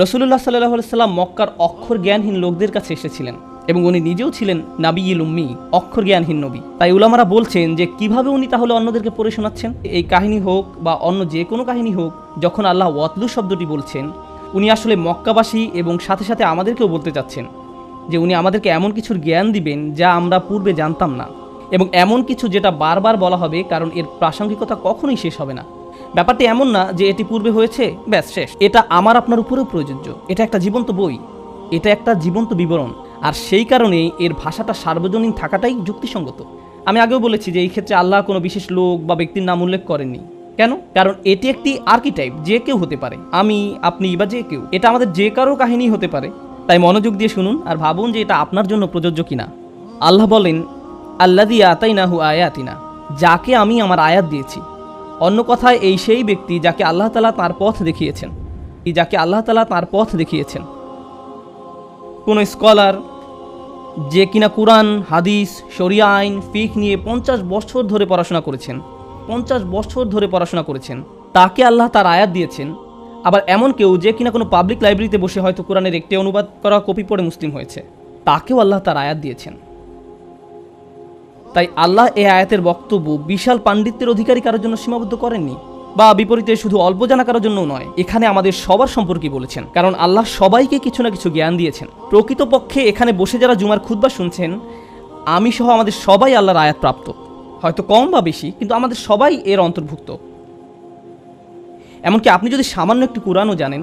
রাসূলুল্লাহ সাল্লাল্লাহু আলাইহি সাল্লাম মক্কার অক্ষর জ্ঞানহীন লোকদের কাছে এসেছিলেন এবং উনি নিজেও ছিলেন নাবিয়ুল উম্মি, অক্ষর জ্ঞানহীন নবী। তাই উলামারা বলছেন যে কিভাবে উনি তাহলে অন্যদেরকে পড়ে শোনাচ্ছেন। এই কাহিনী হোক বা অন্য যে কোনো কাহিনী হোক, যখন আল্লাহ ওয়াতলু শব্দটি বলছেন, উনি আসলে মক্কাবাসী এবং সাথে সাথে আমাদেরকেও বলতে চাচ্ছেন যে উনি আমাদেরকে এমন কিছুর জ্ঞান দিবেন যা আমরা পূর্বে জানতাম না, এবং এমন কিছু যেটা বারবার বলা হবে, কারণ এর প্রাসঙ্গিকতা কখনোই শেষ হবে না। ব্যাপারটি এমন না যে এটি পূর্বে হয়েছে ব্যাস শেষ। এটা আমার আপনার উপরেও প্রযোজ্য। এটা একটা জীবন্ত বই, এটা একটা জীবন্ত বিবরণ, আর সেই কারণেই এর ভাষাটা সার্বজনীন থাকাটাই যুক্তিসঙ্গত। আমি আগেও বলেছি যে এই ক্ষেত্রে আল্লাহ কোনো বিশেষ লোক বা ব্যক্তির নাম উল্লেখ করেননি। কেন? কারণ এটি একটি আর্কিটাইপ, যে কেউ হতে পারে, আমি, আপনি বা যে কেউ। এটা আমাদের যে কারো কাহিনী হতে পারে। তাই মনোযোগ দিয়ে শুনুন আর ভাবুন যে এটা আপনার জন্য প্রযোজ্য কিনা। আল্লাহ বলেন, আল্লাযী আতাইনাহু আয়াতিনা, যাকে আমি আমার আয়াত দিয়েছি। অন্য কথায় এই সেই ব্যক্তি যাকে আল্লাহ তাআলা তাঁর পথ দেখিয়েছেন, যাকে আল্লাহ তাআলা তাঁর পথ দেখিয়েছেন। কোনো স্কলার যে কিনা কুরআন, হাদিস, শরিয়া আইন, ফিকহ নিয়ে 50 বছর ধরে পড়াশোনা করেছেন, 50 বছর ধরে পড়াশোনা করেছেন, তাকে আল্লাহ তার আয়াত দিয়েছেন। আবার এমন কেউ যে কিনা কোনো পাবলিক লাইব্রেরিতে বসে হয়তো কোরআনের একটি অনুবাদ করা কপি পড়ে মুসলিম হয়েছে, তাকেও আল্লাহ তার আয়াত দিয়েছেন। তাই আল্লাহ এই আয়াতের বক্তব্য বিশাল পাণ্ডিত্যের অধিকারী কারোর জন্য সীমাবদ্ধ করেননি, বা বিপরীতে শুধু অল্প জানা কারোর জন্য নয়। এখানে আমাদের সবার সম্পর্কে বলেছেন, কারণ আল্লাহ সবাইকে কিছু না কিছু জ্ঞান দিয়েছেন। প্রকৃতপক্ষে এখানে বসে যারা জুমার খুতবা শুনছেন, আমি সহ আমাদের সবাই আল্লাহর আয়াত প্রাপ্ত, হয়তো কম বা বেশি, কিন্তু আমাদের সবাই এর অন্তর্ভুক্ত। এমনকি আপনি যদি সামান্য একটু কুরআনও জানেন,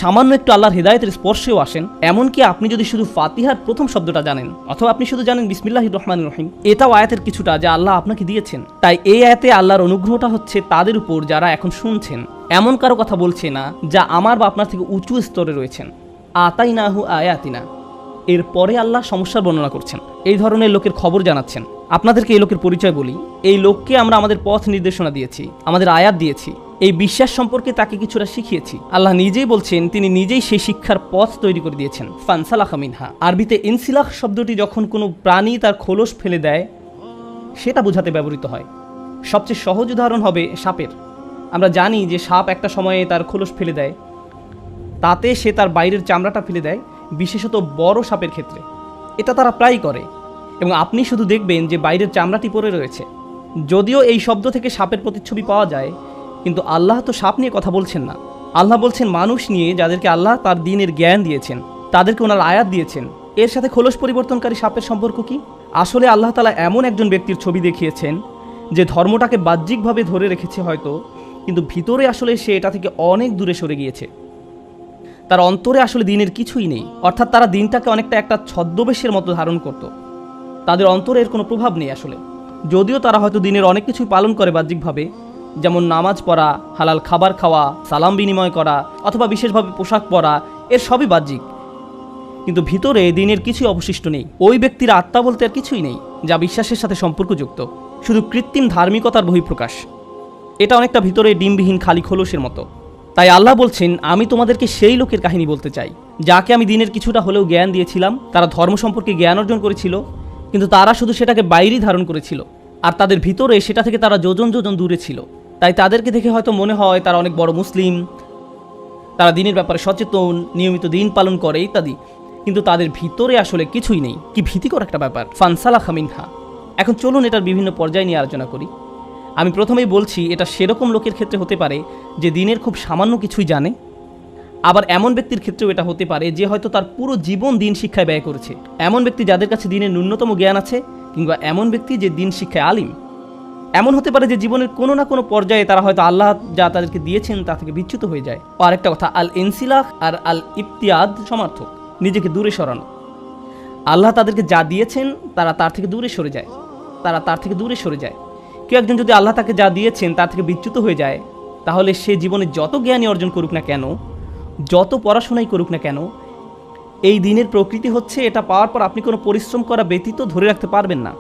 সামান্য একটু আল্লাহর হিদায়াতের স্পর্শেও আসেন, এমনকি আপনি যদি শুধু ফাতিহার প্রথম শব্দটা জানেন, অথবা আপনি শুধু জানেন বিসমিল্লাহির রহমানির রহিম, এটাও আয়াতের কিছুটা যা আল্লাহ আপনাকে দিয়েছেন। তাই এই আয়াতে আল্লাহর অনুগ্রহটা হচ্ছে তাদের উপর যারা এখন শুনছেন। এমন কারো কথা বলছে না যা আমার বা আপনার থেকে উঁচু স্তরে রয়েছেন। আতাইনাহু আয়াতিনা, এরপরে আল্লাহ সমস্যার বর্ণনা করছেন, এই ধরনের লোকের খবর জানাচ্ছেন। আপনাদেরকে এই লোকের পরিচয় বলি। এই লোককে আমরা আমাদের পথ নির্দেশনা দিয়েছি, আমাদের আয়াত দিয়েছি, এই বিশ্বাস সম্পর্কে তাকে কিছুটা শিখিয়েছি। আল্লাহ নিজেই বলছেন তিনি নিজেই সেই শিক্ষার পথ তৈরি করে দিয়েছেন। ফানসালাখা মিনহা, আরবিতে ইনসিলাখ শব্দটি যখন কোনো প্রাণী তার খোলস ফেলে দেয় সেটা বোঝাতে ব্যবহৃত হয়। সবচেয়ে সহজ উদাহরণ হবে সাপের। আমরা জানি যে সাপ একটা সময়ে তার খোলস ফেলে দেয়, তাতে সে তার বাইরের চামড়াটা ফেলে দেয়, বিশেষত বড় সাপের ক্ষেত্রে এটা তারা প্রায়ই করে, এবং আপনি শুধু দেখবেন যে বাইরের চামড়াটি পড়ে রয়েছে। যদিও এই শব্দ থেকে সাপের প্রতিচ্ছবি পাওয়া যায়, কিন্তু আল্লাহ তো সাপ নিয়ে কথা বলছেন না। আল্লাহ বলছেন মানুষ নিয়ে, যাদেরকে আল্লাহ তার দ্বীনের জ্ঞান দিয়েছেন, তাদেরকে ওনার আয়াত দিয়েছেন। এর সাথে খোলস পরিবর্তনকারী সাপের সম্পর্ক কি? আসলে আল্লাহ তাআলা এমন একজন ব্যক্তির ছবি দেখিয়েছেন যে ধর্মটাকে বাহ্যিকভাবে ধরে রেখেছে হয়তো, কিন্তু ভিতরে আসলে সে এটা থেকে অনেক দূরে সরে গিয়েছে। তার অন্তরে আসলে দ্বীনের কিছুই নেই, অর্থাৎ তারা দ্বীনটাকে অনেকটা একটা ছদ্মবেশের মতো ধারণ করত। তাদের অন্তরে এর কোনো প্রভাব নেই আসলে। যদিও তারা হয়তো দ্বীনের অনেক কিছুই পালন করে বাহ্যিকভাবে, যেমন নামাজ পড়া, হালাল খাবার খাওয়া, সালাম বিনিময় করা, অথবা বিশেষভাবে পোশাক পরা, এর সবই বাহ্যিক, কিন্তু ভিতরে দ্বীনের কিছুই অবশিষ্ট নেই। ওই ব্যক্তির আত্মা বলতে আর কিছুই নেই যা বিশ্বাসের সাথে সম্পর্কযুক্ত, শুধু কৃত্রিম ধার্মিকতার বহিঃপ্রকাশ। এটা অনেকটা ভিতরে ডিমবিহীন খালি খোলসের মতো। তাই আল্লাহ বলছেন আমি তোমাদেরকে সেই লোকের কাহিনী বলতে চাই যাকে আমি দ্বীনের কিছুটা হলেও জ্ঞান দিয়েছিলাম। তারা ধর্ম সম্পর্কে জ্ঞান অর্জন করেছিল, কিন্তু তারা শুধু সেটাকে বাইরেই ধারণ করেছিল, আর তাদের ভিতরে সেটা থেকে তারা যোজন যোজন দূরে ছিল। তাই তাদেরকে দেখে হয়তো মনে হয় তারা অনেক বড় মুসলিম, তারা দ্বীনের ব্যাপারে সচেতন, নিয়মিত দিন পালন করে ইত্যাদি, কিন্তু তাদের ভিতরে আসলে কিছুই নেই। কি ভীতিকর একটা ব্যাপার। ফানসালাখা মিনহা। এখন চলুন এটার বিভিন্ন পর্যায় নিয়ে আলোচনা করি। আমি প্রথমেই বলছি এটা সেরকম লোকের ক্ষেত্রে হতে পারে যে দ্বীনের খুব সামান্য কিছুই জানে, আবার এমন ব্যক্তির ক্ষেত্রেও এটা হতে পারে যে হয়তো তার পুরো জীবন দ্বীন শিক্ষায় ব্যয় করেছে। এমন ব্যক্তি যাদের কাছে দ্বীনের ন্যূনতম জ্ঞান আছে, কিংবা এমন ব্যক্তি যে দ্বীন শিক্ষায় আলিম। এমন হতে পারে যে জীবনের কোনো না কোনো পর্যায়ে তারা হয়তো আল্লাহ যা তাদেরকে দিয়েছেন তা থেকে বিচ্যুত হয়ে যায়। ও আরেকটা কথা, আল ইনসিলাখ আর আল ইবতিয়াদ সমার্থক, নিজেকে দূরে সরানো। আল্লাহ তাদেরকে যা দিয়েছেন তারা তার থেকে দূরে সরে যায়, তারা তার থেকে দূরে সরে যায়। কেউ একজন যদি আল্লাহ তাকে যা দিয়েছেন তার থেকে বিচ্যুত হয়ে যায়, তাহলে সে জীবনে যত জ্ঞানই অর্জন করুক না কেন, যত পড়াশোনাই করুক না কেন, এই দিনের প্রকৃতি হচ্ছে এটা পাওয়ার পর আপনি কোনো পরিশ্রম করা ব্যতীত ধরে রাখতে পারবেন না।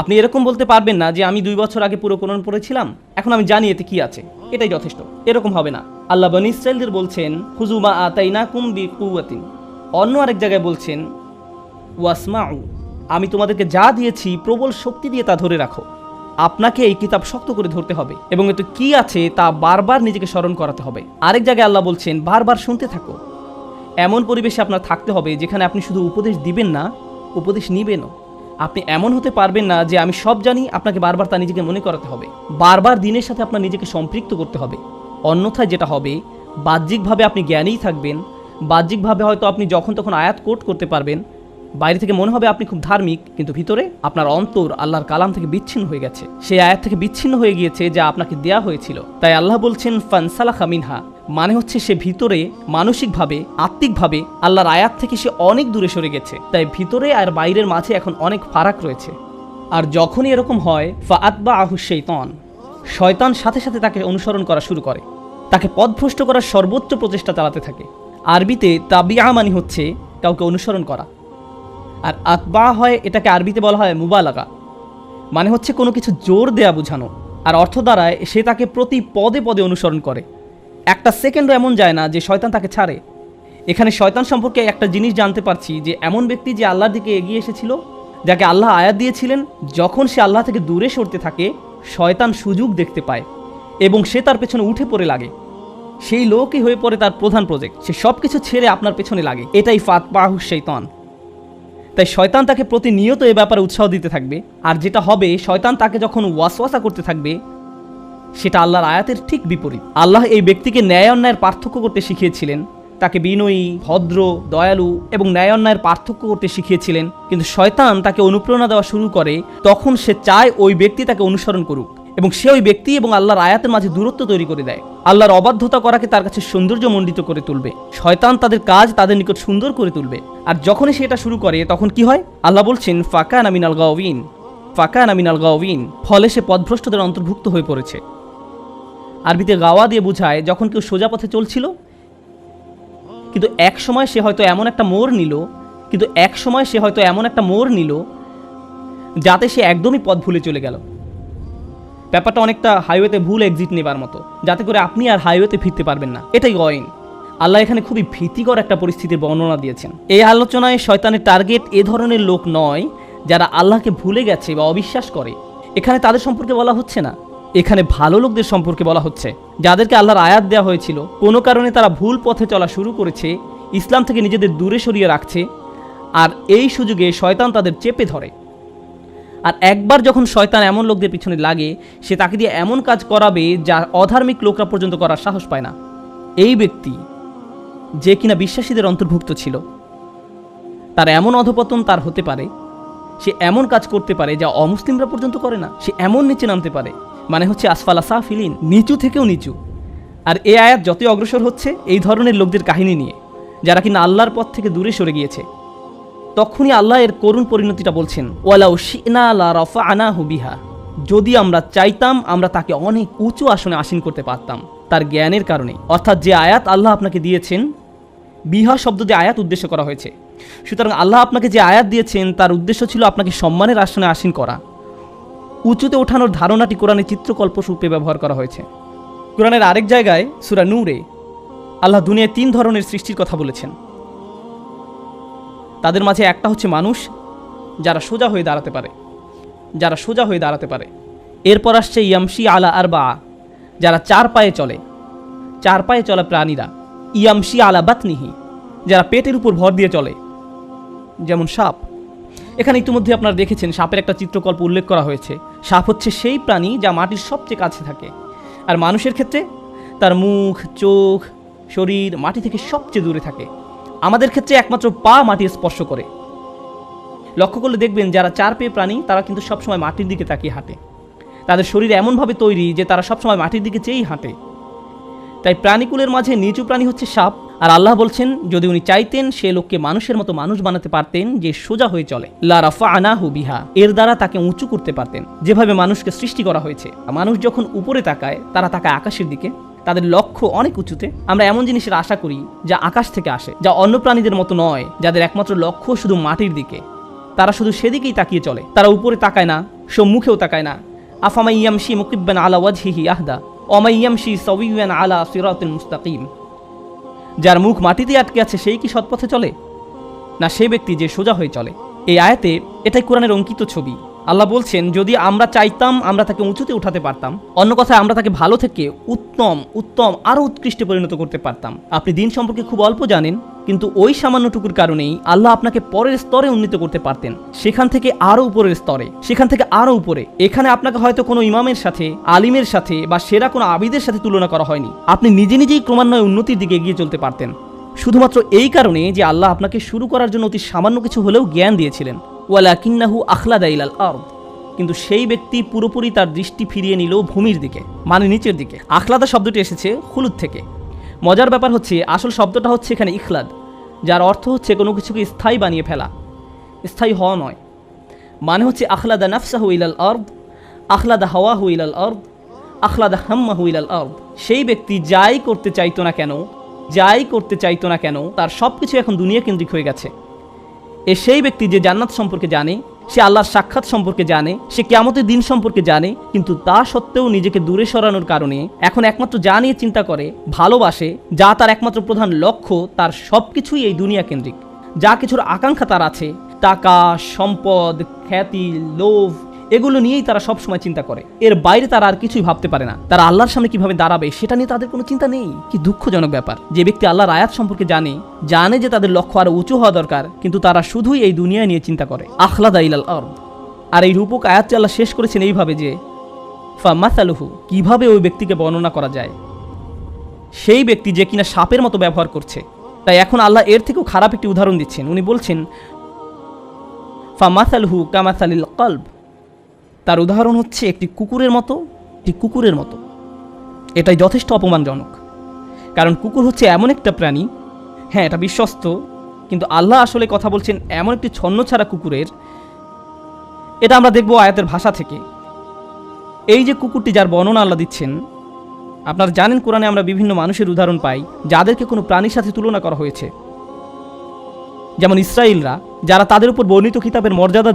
আপনি এরকম বলতে পারবেন না যে আমি 2 বছর আগে পুরো কোরআন পড়েছিলাম, এখন আমি জানি এতে কি আছে, এটাই যথেষ্ট। এরকম হবে না। আল্লাহ বনী ইসরাঈলদের বলছেন খুযু মা আতাইনাকুম বিকুওয়াতিন। অন্য আরেক জায়গায় বলছেন ওয়াসমাউ, আমি তোমাদেরকে যা দিয়েছি প্রবল শক্তি দিয়ে তা ধরে রাখো। আপনাকে এই কিতাব শক্ত করে ধরতে হবে এবং এতে কি আছে তা বারবার নিজেকে স্মরণ করাতে হবে। আরেক জায়গায় আল্লাহ বলছেন, বারবার শুনতে থাকো। এমন পরিবেশে আপনার থাকতে হবে যেখানে আপনি শুধু উপদেশ দিবেন না, উপদেশ নিবেনও। আপনি এমন হতে পারবেন না যে আমি সব জানি, আপনাকে বারবার তা নিজেকে মনে করাতে হবে। বারবার দিনের সাথে আপনার নিজেকে সম্পৃক্ত করতে হবে। অন্যথায় যেটা হবে, বাহ্যিকভাবে আপনি জ্ঞানীই থাকবেন, বাহ্যিকভাবে হয়তো আপনি যখন তখন আয়াত কোট করতে পারবেন, বাইরে থেকে মনে হবে আপনি খুব ধার্মিক, কিন্তু ভিতরে আপনার অন্তর আল্লাহর কালাম থেকে বিচ্ছিন্ন হয়ে গেছে, সেই আয়াত থেকে বিচ্ছিন্ন হয়ে গিয়েছে যা আপনাকে দেয়া হয়েছিল। তাই আল্লাহ বলছেন ফানসালাখা মিনহা, মানে হচ্ছে সে ভিতরে মানসিকভাবে, আত্মিকভাবে আল্লাহর আয়াত থেকে সে অনেক দূরে সরে গেছে। তাই ভিতরে আর বাইরের মাঝে এখন অনেক ফারাক রয়েছে। আর যখনই এরকম হয়, ফাআতবাআহু শাইতান, শয়তান সাথে সাথে তাকে অনুসরণ করা শুরু করে, তাকে পথভ্রষ্ট করার সর্বোচ্চ প্রচেষ্টা চালাতে থাকে। আরবিতে তাবিআ মানে হচ্ছে কাউকে অনুসরণ করা, আর আতবা হয়, এটাকে আরবিতে বলা হয় মুবালাগা, মানে হচ্ছে কোনো কিছু জোর দেয়া বোঝানো। আর অর্থ দ্বারায় সে তাকে প্রতি পদে পদে অনুসরণ করে, একটা সেকেন্ডও এমন যায় না যে শয়তান তাকে ছাড়ে। এখানে শয়তান সম্পর্কে একটা জিনিস জানতে পারছি যে এমন ব্যক্তি যে আল্লাহর দিকে এগিয়ে এসেছিল, যাকে আল্লাহ আয়াত দিয়েছিলেন, যখন সে আল্লাহ থেকে দূরে সরতে থাকে, শয়তান সুযোগ দেখতে পায় এবং সে তার পেছনে উঠে পড়ে লাগে। সেই লোকই হয়ে পড়ে তার প্রধান প্রজেক্ট, সে সব কিছু ছেড়ে আপনার পেছনে লাগে। এটাই ফাতবাহু শাইতান। তাই শয়তান তাকে প্রতিনিয়ত এ ব্যাপারে উৎসাহ দিতে থাকবে। আর যেটা হবে, শয়তান তাকে যখন ওয়াসওয়াসা করতে থাকবে, সেটা আল্লাহর আয়াতের ঠিক বিপরীত। আল্লাহ এই ব্যক্তিকে ন্যায় অন্যায়ের পার্থক্য করতে শিখিয়েছিলেন, তাকে বিনয়ী, ভদ্র, দয়ালু এবং ন্যায় অন্যায়ের পার্থক্য করতে শিখিয়েছিলেন। কিন্তু শয়তান তাকে অনুপ্রেরণা দেওয়া শুরু করে, তখন সে চায় ওই ব্যক্তি তাকে অনুসরণ করুক এবং সে ওই ব্যক্তি এবং আল্লাহর আয়াতের মাঝে দূরত্ব তৈরি করে দেয়। আল্লাহর অবাধ্যতা করাকে তার কাছে সৌন্দর্যমণ্ডিত করে তুলবে। শয়তান তাদের কাজ তাদের নিকট সুন্দর করে তুলবে। আর যখনই সে এটা শুরু করে, তখন কি হয়? আল্লাহ বলছেন ফাকানা মিনাল গাওয়িন, ফাকানা মিনাল গাওয়িন, ফলে সে পথভ্রষ্টদের অন্তর্ভুক্ত হয়ে পড়েছে। আরবিতে গাওয়া দিয়ে বোঝায় যখন কেউ সোজা পথে চলছিল, কিন্তু এক সময় সে হয়তো এমন একটা মোড় নিল যাতে সে একদমই পথ ভুলে চলে গেল। ব্যাপারটা অনেকটা হাইওয়েতে ভুল এক্সিট নেবার মতো, যাতে করে আপনি আর হাইওয়েতে ফিরতে পারবেন না। এটাই গয়ন। আল্লাহ এখানে খুবই ভীতিকর একটা পরিস্থিতির বর্ণনা দিয়েছেন। এই আলোচনায় শয়তানের টার্গেট এ ধরনের লোক নয় যারা আল্লাহকে ভুলে গেছে বা অবিশ্বাস করে। এখানে তাদের সম্পর্কে বলা হচ্ছে না, এখানে ভালো লোকদের সম্পর্কে বলা হচ্ছে, যাদেরকে আল্লাহর আয়াত দেওয়া হয়েছিল। কোনো কারণে তারা ভুল পথে চলা শুরু করেছে, ইসলাম থেকে নিজেদের দূরে সরিয়ে রাখছে, আর এই সুযোগে শয়তান তাদের চেপে ধরে। আর একবার যখন শয়তান এমন লোকদের পিছনে লাগে, সে তাকে দিয়ে এমন কাজ করাবে যা অধার্মিক লোকরা পর্যন্ত করার সাহস পায় না। এই ব্যক্তি যে কিনা বিশ্বাসীদের অন্তর্ভুক্ত ছিল, তার এমন অধপতন তার হতে পারে, সে এমন কাজ করতে পারে যা অমুসলিমরা পর্যন্ত করে না। সে এমন নিচে নামতে পারে, মানে হচ্ছে আসফালা সাফিলিন, নিচু থেকেও নিচু। আর এই আয়াত যতই অগ্রসর হচ্ছে এই ধরনের লোকদের কাহিনী নিয়ে, যারা কিনা আল্লাহর পথ থেকে দূরে সরে গিয়েছে, তখনই আল্লাহ এর করুণ পরিণতিটা বলছেন, ওয়ালাউ শি'না লা রাফা'নাহু বিহা, যদি আমরা চাইতাম আমরা তাকে অনেক উঁচু আসনে আসীন করতে পারতাম, তার জ্ঞানের কারণে। অর্থাৎ যে আয়াত আল্লাহ আপনাকে দিয়েছেন, বিহা শব্দ দিয়ে আয়াত উদ্দেশ্য করা হয়েছে। সুতরাং আল্লাহ আপনাকে যে আয়াত দিয়েছেন তার উদ্দেশ্য ছিল আপনাকে সম্মানের আসনে আসীন করা। উঁচুতে ওঠানোর ধারণাটি কোরআনে চিত্রকল্পরূপে ব্যবহার করা হয়েছে। কোরআনের আরেক জায়গায় সূরা নূরে আল্লাহ দুনিয়ায় 3 ধরনের সৃষ্টির কথা বলেছেন। তাদের মাঝে একটা হচ্ছে মানুষ, যারা সোজা হয়ে দাঁড়াতে পারে। এরপর আসছে ইয়ামশি আলা আরবা, যারা 4 পায়ে চলা প্রাণীরা। ইয়ামশি আলা বাতনিহি, যারা পেটের উপর ভর দিয়ে চলে, যেমন সাপ। এখানে ইতিমধ্যে আপনারা দেখেছেন সাপের একটা চিত্রকল্প উল্লেখ করা হয়েছে। সাপ হচ্ছে সেই প্রাণী যা মাটির সবচেয়ে কাছে থাকে, আর মানুষের ক্ষেত্রে তার মুখ, চোখ, শরীর মাটি থেকে সবচেয়ে দূরে থাকে। আমাদের ক্ষেত্রে একমাত্র পা মাটি স্পর্শ করে। লক্ষ্য করলে দেখবেন যারা 4 পেয়ে প্রাণী তারা কিন্তু সবসময় মাটির দিকে তাকিয়ে হাঁটে। তাদের শরীর এমনভাবে তৈরি যে তারা সবসময় মাটির দিকে চেয়েই হাঁটে। তাই প্রাণীকুলের মাঝে নিচু প্রাণী হচ্ছে সাপ। আর আল্লাহ বলছেন যদি উনি চাইতেন সে লোককে মানুষের মতো মানুষ বানাতে পারতেন, যে সোজা হয়ে চলে। লা রাফা'নাহু বিহা, এর দ্বারা তাকে উঁচু করতে পারতেন। যেভাবে মানুষকে সৃষ্টি করা হয়েছে, মানুষ যখন উপরে তাকায় তারা তাকায় আকাশের দিকে, তাদের লক্ষ্য অনেক উঁচুতে। আমরা এমন জিনিসের আশা করি যা আকাশ থেকে আসে, যা অন্য প্রাণীদের মতো নয়, যাদের একমাত্র লক্ষ্য শুধু মাটির দিকে। তারা শুধু সেদিকেই তাকিয়ে চলে, তারা উপরে তাকায় না, সম্মুখেও তাকায় না। আফামান ইয়ামশি মুকিব্বান আলা ওয়াজহিহি আহদা ওয়া ইয়ামশি সাওয়িয়ান আলা সিরাতিল মুস্তাকিম, যার মুখ মাটিতে আটকে আছে সেই কি সৎপথে চলে, না সেই ব্যক্তি যে সোজা হয়ে চলে। এই আয়াতে এটাই কোরআনের অঙ্কিত ছবি। আল্লাহ বলছেন যদি আমরা চাইতাম আমরা তাকে উঁচুতে উঠাতে পারতাম, অন্য কথায় আমরা তাকে ভালো থেকে উত্তম উত্তম আরও উৎকৃষ্টে পরিণত করতে পারতাম। আপনি দিন সম্পর্কে খুব অল্প জানেন, কিন্তু ওই সামান্যটুকুর কারণেই আল্লাহ আপনাকে পরের স্তরে উন্নীত করতে পারতেন, সেখান থেকে আরও উপরের স্তরে, সেখান থেকে আরও উপরে। এখানে আপনাকে হয়তো কোনো ইমামের সাথে, আলিমের সাথে বা সেরা কোনো আবিদের সাথে তুলনা করা হয়নি। আপনি নিজে নিজেই ক্রমান্বয়ে উন্নতির দিকে এগিয়ে চলতে পারতেন, শুধুমাত্র এই কারণে যে আল্লাহ আপনাকে শুরু করার জন্য অতি সামান্য কিছু হলেও জ্ঞান দিয়েছিলেন। ওয়ালাকিন্নাহু আখলাদা ইলাল আরদ, কিন্তু সেই ব্যক্তি পুরোপুরি তার দৃষ্টি ফিরিয়ে নিল ভূমির দিকে, মানে নিচের দিকে। আখলাদা শব্দটি এসেছে খুলুদ থেকে। মজার ব্যাপার হচ্ছে আসল শব্দটা হচ্ছে এখানে ইখলাদ, যার অর্থ হচ্ছে কোনো কিছুকে স্থায়ী বানিয়ে ফেলা, স্থায়ী হওয়া নয়। মানে হচ্ছে আখলাদা নাফসাহু ইলাল আরদ, আখলাদা হাওয়াহু ইলাল আরদ, আখলাদা হাম্মাহু ইলাল আরদ। সেই ব্যক্তি যাই করতে চাইতো না কেন, যাই করতে চাইতো না কেন, তার সব কিছু এখন দুনিয়া কেন্দ্রিক হয়ে গেছে। সেই ব্যক্তি যে জান্নাত সম্পর্কে জানে, সে আল্লাহর সাক্ষাৎ সম্পর্কে জানে, সে কিয়ামতের দিন সম্পর্কে জানে, কিন্তু তা সত্ত্বেও নিজেকে দূরে সরানোর কারণে এখন একমাত্র যা নিয়ে চিন্তা করে, ভালোবাসে, যা তার একমাত্র প্রধান লক্ষ্য, তার সব কিছুই এই দুনিয়া কেন্দ্রিক। যা কিছুর আকাঙ্ক্ষা তার আছে, টাকা, সম্পদ, খ্যাতি, লোভ, এগুলো নিয়েই তারা সবসময় চিন্তা করে। এর বাইরে তারা আর কিছুই ভাবতে পারে না। তারা আল্লাহর সামনে কিভাবে দাঁড়াবে সেটা নিয়ে তাদের কোনো চিন্তা নেই। কি দুঃখজনক ব্যাপার, যে ব্যক্তি আল্লাহর আয়াত সম্পর্কে জানে, জানে যে তাদের লক্ষ্য আরো উঁচু হওয়া দরকার, কিন্তু তারা শুধুই এই দুনিয়া নিয়ে চিন্তা করে। আখলাদা ইলাল আরদ। আর এই রূপক আয়াতটি আল্লাহ শেষ করেছেন এইভাবে যে ফামাসালুহু, কিভাবে ওই ব্যক্তিকে বর্ণনা করা যায়, সেই ব্যক্তি যে কিনা সাপের মতো ব্যবহার করছে। তাই এখন আল্লাহ এর থেকেও খারাপ একটি উদাহরণ দিচ্ছেন। উনি বলছেন ফামাসালুহু কামাসালিল কলব, তার উদাহরণ হচ্ছে একটি কুকুরের মতো, একটি কুকুরের মতো। এটাই যথেষ্ট অপমানজনক, কারণ কুকুর হচ্ছে এমন একটা প্রাণী, হ্যাঁ এটা বিশ্বস্ত, কিন্তু আল্লাহ আসলে কথা বলছেন এমন একটি ছন্নছাড়া কুকুরের। এটা আমরা দেখব আয়াতের ভাষা থেকে। এই যে কুকুরটি যার বর্ণনা আল্লাহ দিচ্ছেন, আপনারা জানেন কোরআনে আমরা বিভিন্ন মানুষের উদাহরণ পাই যাদেরকে কোনো প্রাণীর সাথে তুলনা করা হয়েছে। যেমন ইসরায়েলরা, যারা তাদের উপর বর্ণিত কিতাবের মর্যাদা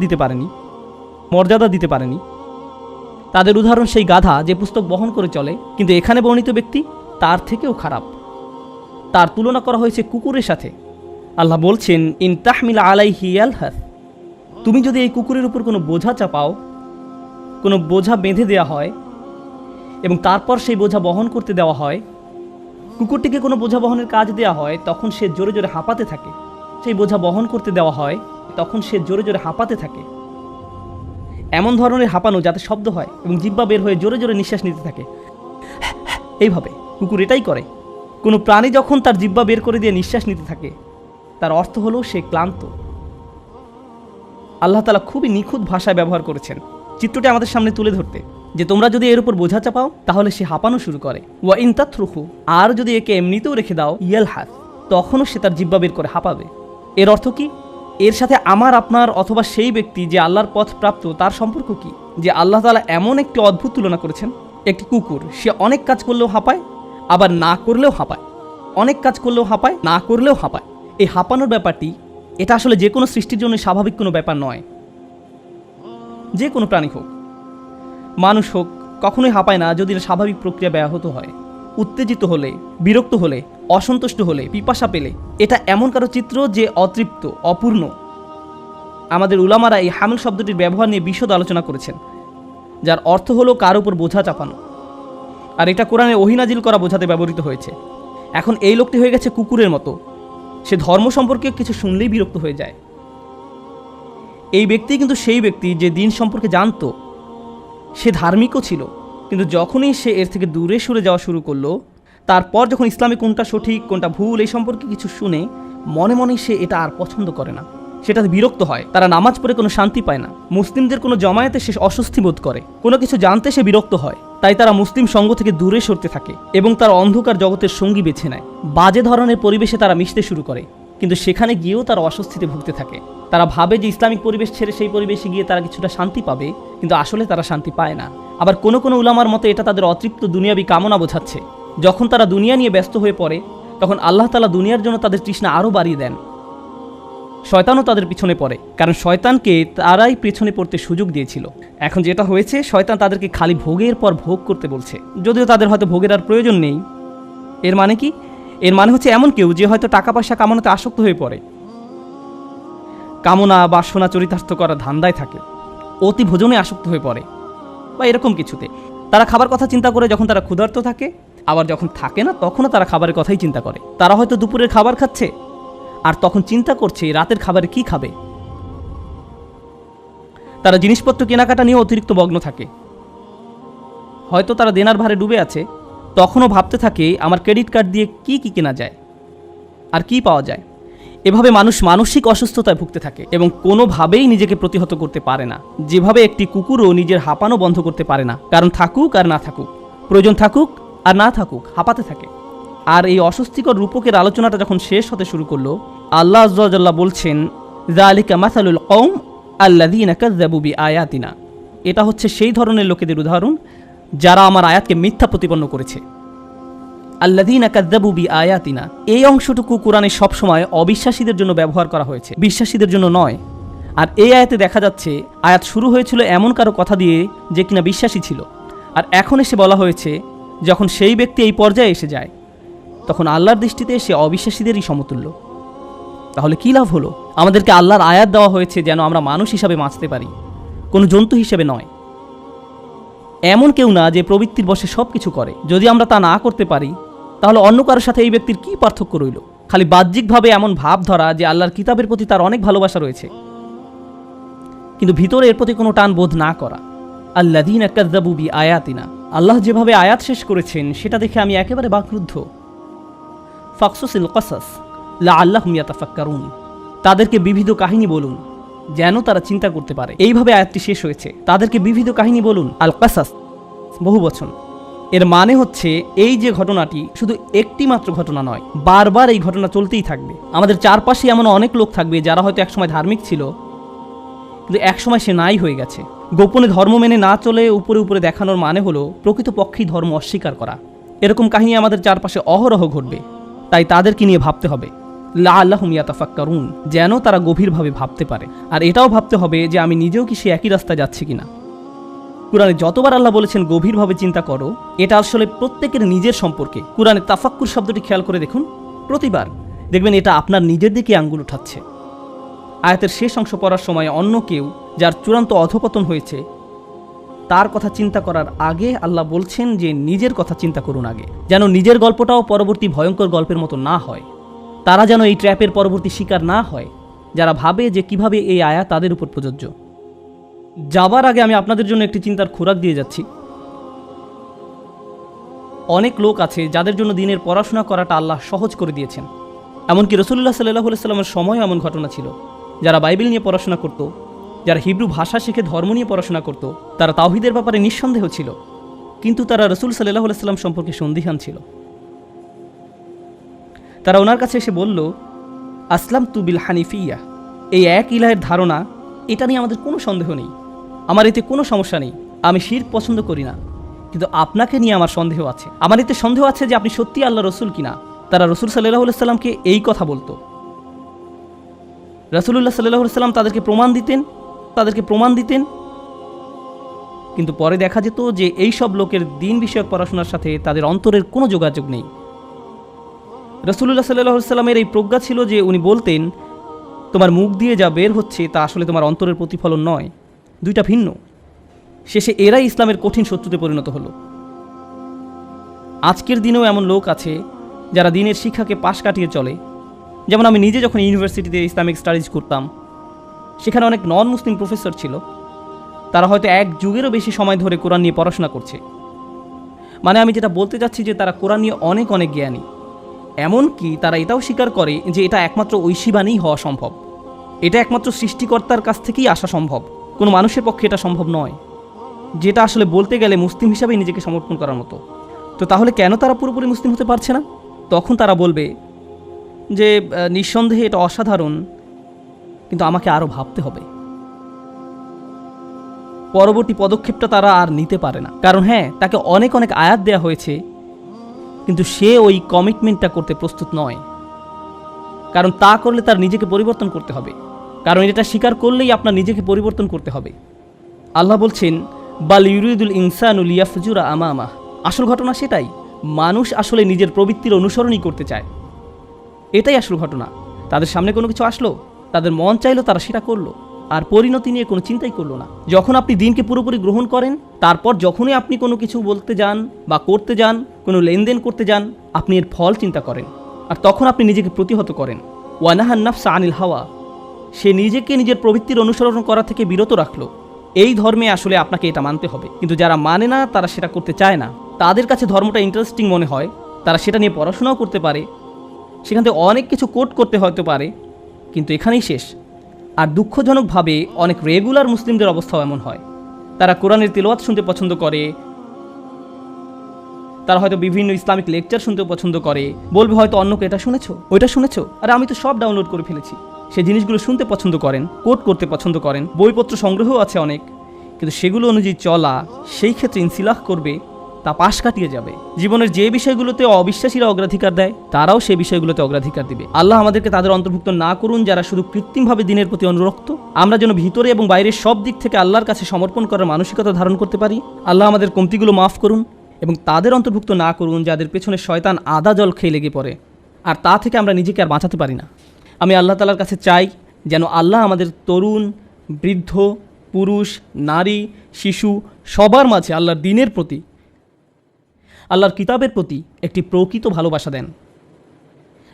দিতে পারেনি, তাদের উদাহরণ সেই গাধা যে পুস্তক বহন করে চলে, কিন্তু এখানে বর্ণিত ব্যক্তি তার থেকেও খারাপ। তার তুলনা করা হয়েছে কুকুরের সাথে। আল্লাহ বলছেন ইন তাহমিল আলাইহি ইয়ালহাস, তুমি যদি এই কুকুরের উপর কোনো বোঝা চাপাও, কোনো বোঝা বেঁধে দেওয়া হয় এবং তারপর সেই বোঝা বহন করতে দেওয়া হয়, কুকুরটিকে কোনো বোঝা বহনের কাজ দেওয়া হয়, তখন সে জোরে জোরে হাঁপাতে থাকে। সেই বোঝা বহন করতে দেওয়া হয়, তখন সে জোরে জোরে হাঁপাতে থাকে, এমন ধরনের হাঁপানো যাতে শব্দ হয় এবং জিহ্বা বের হয়ে জোরে জোরে নিঃশ্বাস নিতে থাকে। এইভাবে কুকুর এটাই করে। কোনো প্রাণী যখন তার জিহ্বা বের করে দিয়ে নিঃশ্বাস নিতে থাকে, তার অর্থ হলো সে ক্লান্ত। আল্লাহ তাআলা খুবই নিখুঁত ভাষায় ব্যবহার করেছেন চিত্রটি আমাদের সামনে তুলে ধরতে, যে তোমরা যদি এর উপর বোঝা চাপাও তাহলে সে হাঁপানো শুরু করে। ওয়া ইন তাতরুহু, আর যদি একে এমনিতেও রেখে দাও, ইয়ালহাস, তখনও সে তার জিহ্বা বের করে হাঁপাবে। এর অর্থ কি? এর সাথে আমার, আপনার অথবা সেই ব্যক্তি যে আল্লাহর পথ প্রাপ্ত তার সম্পর্ক কি? যে আল্লাহ তাআলা এমন একটি অদ্ভুত তুলনা করেছেন। একটি কুকুর, সে অনেক কাজ করলেও হাঁপায়, আবার না করলেও হাঁপায়, অনেক কাজ করলেও হাঁপায়, না করলেও হাঁপায়। এই হাঁপানোর ব্যাপারটি, এটা আসলে যে কোনো সৃষ্টির জন্য স্বাভাবিক কোনো ব্যাপার নয়। যে কোনো প্রাণী হোক, মানুষ হোক, কখনোই হাঁপায় না যদি স্বাভাবিক প্রক্রিয়া ব্যাহত হয়। উত্তেজিত হলে, বিরক্ত হলে, অসন্তুষ্ট হলে, পিপাসা পেলে, এটা এমন কারো চিত্র যে অতৃপ্ত, অপূর্ণ। আমাদের উলামারা এই হামিল শব্দটির ব্যবহার নিয়ে বিশদ আলোচনা করেছেন, যার অর্থ হলো কার উপর বোঝা চাপানো। আর এটা কোরআনে ওহী নাজিল করা বোঝাতে ব্যবহৃত হয়েছে। এখন এই লোকটি হয়ে গেছে কুকুরের মতো। সে ধর্ম সম্পর্কে কিছু শুনলেই বিরক্ত হয়ে যায়। এই ব্যক্তি কিন্তু সেই ব্যক্তি যে দিন সম্পর্কে জানতো, সে ধার্মিকও ছিল, কিন্তু যখনই সে এর থেকে দূরে সরে যাওয়া শুরু করলো, তারপর যখন ইসলামে কোনটা সঠিক কোনটা ভুল এই সম্পর্কে কিছু শুনে, মনে মনেই সে এটা আর পছন্দ করে না, সেটাতে বিরক্ত হয়। তারা নামাজ পড়ে কোনো শান্তি পায় না, মুসলিমদের কোনো জমায়েতে সে অস্বস্তি বোধ করে, কোনো কিছু জানতে সে বিরক্ত হয়। তাই তারা মুসলিম সঙ্গ থেকে দূরে সরতে থাকে এবং তার অন্ধকার জগতের সঙ্গী বেছে নেয়। বাজে ধরনের পরিবেশে তারা মিশতে শুরু করে, কিন্তু সেখানে গিয়েও তারা অস্বস্তিতে ভুগতে থাকে। তারা ভাবে যে ইসলামিক পরিবেশ ছেড়ে সেই পরিবেশে গিয়ে তারা কিছুটা শান্তি পাবে, কিন্তু আসলে তারা শান্তি পায় না। আবার কোনো কোনো উলামার মতে এটা তাদের অতৃপ্ত দুনিয়াবি কামনা বোঝাচ্ছে। যখন তারা দুনিয়া নিয়ে ব্যস্ত হয়ে পড়ে, তখন আল্লাহ তাআলা দুনিয়ার জন্য তাদের তৃষ্ণা আরও বাড়িয়ে দেন। শয়তানও তাদের পিছনে পড়ে, কারণ শয়তানকে তারাই পেছনে পড়তে সুযোগ দিয়েছিল। এখন যেটা হয়েছে, শয়তান তাদেরকে খালি ভোগের পর ভোগ করতে বলছে, যদিও তাদের হয়তো ভোগের আর প্রয়োজন নেই। এর মানে কি? এর মানে হচ্ছে এমন কেউ যে হয়তো টাকা পয়সা কামানোতে আসক্ত হয়ে পড়ে, কামনা বাসনা চরিতার্থ করার ধান্দায় থাকে, অতি ভোজনে আসক্ত হয়ে পড়ে বা এরকম কিছুতে। তারা খাবার কথা চিন্তা করে যখন তারা ক্ষুধার্ত থাকে, আবার যখন থাকে না তখনও তারা খাবারের কথাই চিন্তা করে। তারা হয়তো দুপুরের খাবার খাচ্ছে আর তখন চিন্তা করছে রাতের খাবারে কি খাবে। তারা জিনিসপত্র কেনাকাটা নিয়ে অতিরিক্ত মগ্ন থাকে। হয়তো তারা দেনার ভারে ডুবে আছে, তখনও ভাবতে থাকে আমার ক্রেডিট কার্ড দিয়ে কি কি কেনা যায় আর কি পাওয়া যায়। এভাবে মানুষ মানসিক অসুস্থতায় ভুগতে থাকে এবং কোনোভাবেই নিজেকে প্রতিহত করতে পারে না। যেভাবে একটি কুকুরও নিজের হাঁপানো বন্ধ করতে পারে না, কারণ থাকুক আর না থাকুক, প্রয়োজন থাকুক আর না থাকুক হাঁপাতে থাকে। আর এই অস্বস্তিকর রূপকের আলোচনাটা যখন শেষ হতে শুরু করলো, আল্লাহ আযজা ওয়া জাল্লা বলছেন, যালিকা মাসালুল কওম আল্লাযীনা কাযযাবু বিআয়াতিনা। এটা হচ্ছে সেই ধরনের লোকেদের উদাহরণ যারা আমার আয়াতকে মিথ্যা প্রতিপন্ন করেছে। আল্লাযীনা কাযযাবু বিআয়াতিনা, এই অংশটুকু কোরআনে সবসময় অবিশ্বাসীদের জন্য ব্যবহার করা হয়েছে, বিশ্বাসীদের জন্য নয়। আর এই আয়াতে দেখা যাচ্ছে আয়াত শুরু হয়েছিল এমন কারো কথা দিয়ে যে কিনা বিশ্বাসী ছিল, আর এখন এসে বলা হয়েছে যখন সেই ব্যক্তি এই পর্যায়ে এসে যায় তখন আল্লাহর দৃষ্টিতে সে অবিশ্বাসীদেরই সমতুল্য। তাহলে কী লাভ হলো? আমাদেরকে আল্লাহর আয়াত দেওয়া হয়েছে যেন আমরা মানুষ হিসাবে বাঁচতে পারি, কোনো জন্তু হিসেবে নয়। এমন কেউ না যে প্রবৃত্তির বশে সব কিছু করে। যদি আমরা তা না করতে পারি তাহলে অন্য কারোর সাথে এই ব্যক্তির কী পার্থক্য রইল? খালি বাহ্যিকভাবে এমন ভাব ধরা যে আল্লাহর কিতাবের প্রতি তার অনেক ভালোবাসা রয়েছে, কিন্তু ভিতরে এর প্রতি কোনো টান বোধ না করা। আল্লাযীনা কাযযাবু বিআয়াতিনা, আল্লাহ যেভাবে আয়াত শেষ করেছেন সেটা দেখে আমি একেবারে বাকরুদ্ধ। ফাকসুসিল কসাস লাআল্লাহুম ইয়াতাফাক্কারুন, তাদেরকে বিবিধ কাহিনী বলুন যেন তারা চিন্তা করতে পারে। এইভাবে আয়াতটি শেষ হয়েছে, তাদেরকে বিবিধ কাহিনী বলুন। আল কাসাস বহুবচন, এর মানে হচ্ছে এই যে ঘটনাটি শুধু একটি মাত্র ঘটনা নয়, বারবার এই ঘটনা চলতেই থাকবে। আমাদের চারপাশে এমন অনেক লোক থাকবে যারা হয়তো একসময় ধার্মিক ছিল, কিন্তু একসময় সে নাই হয়ে গেছে। গোপনে ধর্ম মেনে না চলে উপরে উপরে দেখানোর মানে হলো প্রকৃতপক্ষেই ধর্ম অস্বীকার করা। এরকম কাহিনী আমাদের চারপাশে অহরহ ঘটবে, তাই তাদেরকে নিয়ে ভাবতে হবে। লাআল্লাহুম ইয়াতাফাক্কারুন, যেন তারা গভীরভাবে ভাবতে পারে। আর এটাও ভাবতে হবে যে আমি নিজেও কি সে একই রাস্তায় যাচ্ছি কিনা। কুরআনে যতবার আল্লাহ বলেছেন গভীরভাবে চিন্তা করো, এটা আসলে প্রত্যেকের নিজের সম্পর্কে। কুরআনে তাফাক্কুর শব্দটি খেয়াল করে দেখুন, প্রতিবার দেখবেন এটা আপনার নিজের দিকে আঙ্গুল উঠাচ্ছে। আয়াতের শেষ অংশ পড়ার সময় অন্য কেউ যার চূড়ান্ত অধপতন হয়েছে তার কথা চিন্তা করার আগে আল্লাহ বলছেন যে নিজের কথা চিন্তা করুন আগে, যেন নিজের গল্পটাও পরবর্তী ভয়ঙ্কর গল্পের মতো না হয়। তারা যেন এই ট্র্যাপের পরবর্তী শিকার না হয় যারা ভাবে যে কিভাবে এই আয়াত তাদের উপর প্রযোজ্য। যাবার আগে আমি আপনাদের জন্য একটি চিন্তার খোরাক দিয়ে যাচ্ছি। অনেক লোক আছে যাদের জন্য দিনের পড়াশোনা করাটা আল্লাহ সহজ করে দিয়েছেন। এমনকি রাসূলুল্লাহ সাল্লাল্লাহু আলাইহি ওয়াসাল্লামের সময়ও এমন ঘটনা ছিল, যারা বাইবেল নিয়ে পড়াশোনা করত, যারা হিব্রু ভাষা শিখে ধর্ম নিয়ে পড়াশোনা করত, তারা তাওহীদের ব্যাপারে নিঃসন্দেহ ছিল, কিন্তু তারা রাসূল সাল্লাল্লাহু আলাইহি ওয়াসাল্লাম সম্পর্কে সন্দিহান ছিল। তারা ওনার কাছে এসে বলল, আসলাম তু বিল হানিফিয়া, এই এক ইলাহের ধারণা, এটা নিয়ে আমাদের কোনো সন্দেহ নেই, আমার এতে কোনো সমস্যা নেই, আমি শিরক পছন্দ করি না, কিন্তু আপনাকে নিয়ে আমার সন্দেহ আছে। আমার এতে সন্দেহ আছে যে আপনি সত্যি আল্লাহ রসুল কিনা। তারা রসুল সাল্লাল্লাহু আলাইহি ওয়াসাল্লামকে এই কথা বলতো। রাসূলুল্লাহ সাল্লাল্লাহু আলাইহি ওয়াসাল্লাম তাদেরকে প্রমাণ দিতেন, কিন্তু পরে দেখা যেত যে এই সব লোকের দিন বিষয়ক পড়াশোনার সাথে তাদের অন্তরের কোনো যোগাযোগ নেই। রাসূলুল্লাহ সাল্লাল্লাহু আলাইহি ওয়াসাল্লামের এই প্রজ্ঞা ছিল যে উনি বলতেন, তোমার মুখ দিয়ে যা বের হচ্ছে তা আসলে তোমার অন্তরের প্রতিফলন নয়, দুইটা ভিন্ন। শেষে এরাই ইসলামের কঠিন শত্রুতে পরিণত হলো। আজকের দিনেও এমন লোক আছে যারা দিনের শিক্ষাকে পাশ কাটিয়ে চলে। যেমন আমি নিজে যখন ইউনিভার্সিটিতে ইসলামিক স্টাডিজ করতাম, সেখানে অনেক নন মুসলিম প্রফেসর ছিল, তারা হয়তো এক যুগেরও বেশি সময় ধরে কোরআন নিয়ে পড়াশোনা করছে। মানে আমি যেটা বলতে চাচ্ছি যে তারা কোরআন নিয়ে অনেক অনেক জ্ঞানী। এমনকি তারা এটাও স্বীকার করে যে এটা একমাত্র ঐশী বাণীই হওয়া সম্ভব, এটা একমাত্র সৃষ্টিকর্তার কাছ থেকেই আসা সম্ভব, কোনো মানুষের পক্ষে এটা সম্ভব নয়, যেটা আসলে বলতে গেলে মুসলিম হিসাবেই নিজেকে সমর্পণ করার মতো। তো তাহলে কেন তারা পুরোপুরি মুসলিম হতে পারছে না? তখন তারা বলবে যে নিঃসন্দেহে এটা অসাধারণ, কিন্তু আমাকে আরও ভাবতে হবে। পরবর্তী পদক্ষেপটা তারা আর নিতে পারে না, কারণ হ্যাঁ, তাকে অনেক অনেক আয়াত দেওয়া হয়েছে, কিন্তু সে ওই কমিটমেন্টটা করতে প্রস্তুত নয়। কারণ তা করলে তার নিজেকে পরিবর্তন করতে হবে, কারণ এটা স্বীকার করলেই আপনার নিজেকে পরিবর্তন করতে হবে। আল্লাহ বলছেন, বাল ইউরিদুল ইনসানু লিয়াফজুরা আমামাহ, আসল ঘটনা সেটাই, মানুষ আসলে নিজের প্রবৃত্তির অনুসরণই করতে চায়, এটাই আসল ঘটনা। তাদের সামনে কোনো কিছু আসলো, তাদের মন চাইলো, তারা সেটা করলো। আর পরিণতি নিয়ে কোনো চিন্তাই করলো না। যখন আপনি দিনকে পুরোপুরি গ্রহণ করেন, তারপর যখনই আপনি কোনো কিছু বলতে যান বা করতে যান, কোনো লেনদেন করতে যান, আপনি এর ফল চিন্তা করেন, আর তখন আপনি নিজেকে প্রতিহত করেন। ওয়ানাহান নাফসা আনিল হাওয়া, সে নিজেকে নিজের প্রবৃত্তির অনুসরণ করা থেকে বিরত রাখলো। এই ধর্মে আসলে আপনাকে এটা মানতে হবে, কিন্তু যারা মানে না, তারা সেটা করতে চায় না। তাদের কাছে ধর্মটা ইন্টারেস্টিং মনে হয়, তারা সেটা নিয়ে পড়াশোনাও করতে পারে, সেখান থেকে অনেক কিছু কোট করতে হতে পারে, কিন্তু এখানেই শেষ। আর দুঃখজনকভাবে অনেক রেগুলার মুসলিমদের অবস্থাও এমন হয়। তারা কোরআনের তিলাওয়াত শুনতে পছন্দ করে, তারা হয়তো বিভিন্ন ইসলামিক লেকচার শুনতে পছন্দ করে, বলবে হয়তো অন্যকে এটা শুনেছো, ওইটা শুনেছো, আর আমি তো সব ডাউনলোড করে ফেলেছি। সে জিনিসগুলো শুনতে পছন্দ করেন, কোট করতে পছন্দ করেন, বইপত্র সংগ্রহও আছে অনেক, কিন্তু সেগুলো অনুযায়ী চলা, সেই ক্ষেত্রে ইনসিলাহ করবে, তা পাশ কাটিয়ে যাবে। জীবনের যে বিষয়গুলোতে অবিশ্বাসীরা অগ্রাধিকার দেয়, তারাও সেই বিষয়গুলোতে অগ্রাধিকার দিবে। আল্লাহ আমাদেরকে তাদের অন্তর্ভুক্ত না করুন যারা শুধু কৃত্রিমভাবে দিনের প্রতি অনুরক্ত। আমরা যেন ভিতরে এবং বাইরের সব দিক থেকে আল্লাহর কাছে সমর্পণ করার মানসিকতা ধারণ করতে পারি। আল্লাহ আমাদের কমতিগুলো মাফ করুন এবং তাদের অন্তর্ভুক্ত না করুন যাদের পেছনে শয়তান আদা জল খেয়ে লেগে পড়ে, আর তা থেকে আমরা নিজেকে আর বাঁচাতে পারি না। আমি আল্লাহ তাআলার কাছে চাই যেন আল্লাহ আমাদের তরুণ, বৃদ্ধ, পুরুষ, নারী, শিশু সবার মাঝে আল্লাহর দ্বীনের প্রতি, আল্লাহর কিতাবের প্রতি একটি প্রকৃত ভালোবাসা দেন।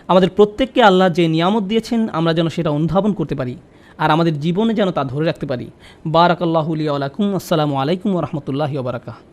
আমাদের প্রত্যেককে আল্লাহ যে নিয়ামত দিয়েছেন, আমরা যেন সেটা অনুধাবন করতে পারি, আর আমাদের জীবনে যেন তা ধরে রাখতে পারি। বারাকাল্লাহু লি ওয়া লাকুম। আসসালামু আলাইকুম ওয়া রাহমাতুল্লাহি ওয়া বারাকাতুহু।